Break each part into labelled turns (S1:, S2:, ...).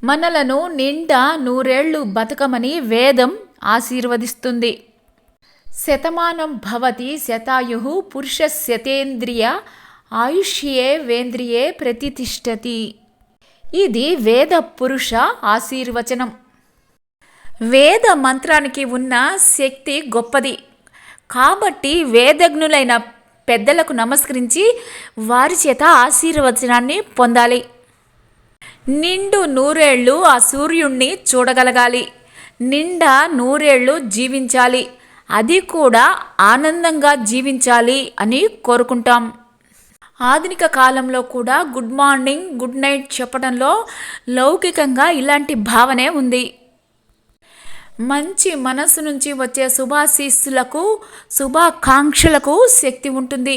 S1: మనలను నిండా నూరేళ్లు బతకమని వేదం ఆశీర్వదిస్తుంది. శతమానం భవతి శతాయుః పురుషస్యతేంద్రియ ఆయుష్యే వేంద్రియే ప్రతితిష్టతి. ఇది వేద పురుష ఆశీర్వచనం. వేద మంత్రానికి ఉన్న శక్తి గొప్పది. కాబట్టి వేదజ్ఞులైన పెద్దలకు నమస్కరించి వారి చేత ఆశీర్వచనాన్ని పొందాలి. నిండు నూరేళ్లు ఆ సూర్యుణ్ణి చూడగలగాలి. నిండా నూరేళ్లు జీవించాలి. అది కూడా ఆనందంగా జీవించాలి అని కోరుకుంటాం. ఆధునిక కాలంలో కూడా గుడ్ మార్నింగ్, గుడ్ నైట్ చెప్పడంలో లౌకికంగా ఇలాంటి భావనే ఉంది. మంచి మనస్సు నుంచి వచ్చే శుభాశీస్సులకు, శుభాకాంక్షలకు శక్తి ఉంటుంది.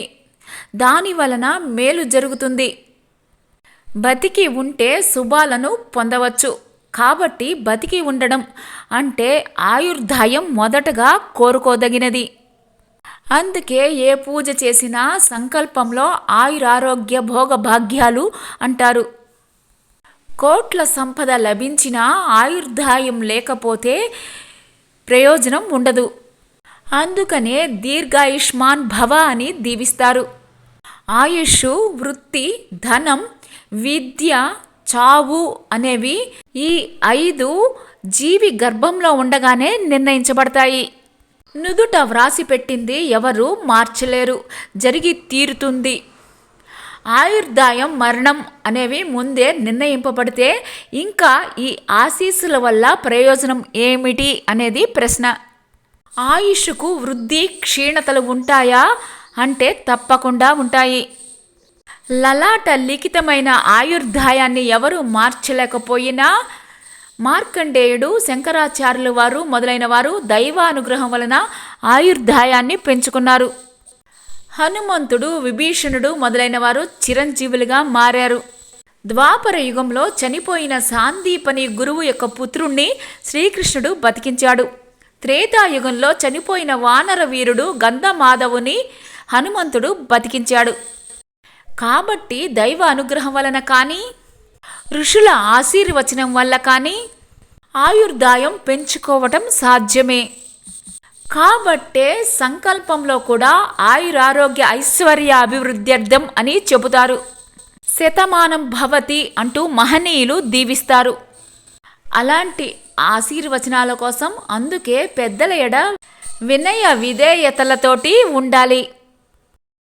S1: దాని వలన మేలు జరుగుతుంది. బతికి ఉంటే శుభాలను పొందవచ్చు. కాబట్టి బతికి ఉండడం అంటే ఆయుర్దాయం మొదటగా కోరుకోదగినది. అందుకే ఏ పూజ చేసినా సంకల్పంలో ఆయురారోగ్య భోగభాగ్యాలు అంటారు. కోట్ల సంపద లభించినా ఆయుర్దాయం లేకపోతే ప్రయోజనం ఉండదు. అందుకనే దీర్ఘాయుష్మాన్ భవ అని దీవిస్తారు. ఆయుష్, వృత్తి, ధనం, విద్య, చావు అనేవి ఈ 5 జీవి గర్భంలో ఉండగానే నిర్ణయించబడతాయి. నుదుట వ్రాసి పెట్టింది ఎవరు మార్చలేరు, జరిగి తీరుతుంది. ఆయుర్దాయం, మరణం అనేవి ముందే నిర్ణయింపబడితే ఇంకా ఈ ఆశీస్సుల వల్ల ప్రయోజనం ఏమిటి అనేది ప్రశ్న. ఆయుష్కు వృద్ధి, క్షీణతలు ఉంటాయా అంటే తప్పకుండా ఉంటాయి. లలాట లిఖితమైన ఆయుర్దాయాన్ని ఎవరు మార్చలేకపోయినా మార్కండేయుడు, శంకరాచార్యులు వారు మొదలైన వారు దైవానుగ్రహం వలన ఆయుర్దాయాన్ని పెంచుకున్నారు. హనుమంతుడు, విభీషణుడు మొదలైన వారు చిరంజీవులుగా మారారు. ద్వాపర యుగంలో చనిపోయిన సాందీపని గురువు యొక్క పుత్రుణ్ణి శ్రీకృష్ణుడు బతికించాడు. త్రేతాయుగంలో చనిపోయిన వానర వీరుడు గంధమాధవుని హనుమంతుడు బతికించాడు. కాబట్టి దైవ అనుగ్రహం వలన కానీ, ఋషుల ఆశీర్వచనం వల్ల కానీ ఆయుర్దాయం పెంచుకోవటం సాధ్యమే. కాబట్టే సంకల్పంలో కూడా ఆయురారోగ్య ఐశ్వర్య అభివృద్ధ్యర్థం అని చెబుతారు. శతమానం భవతి అంటూ మహనీయులు దీవిస్తారు. అలాంటి ఆశీర్వచనాల కోసం అందుకే పెద్దల ఎడ వినయ విధేయతలతోటి ఉండాలి.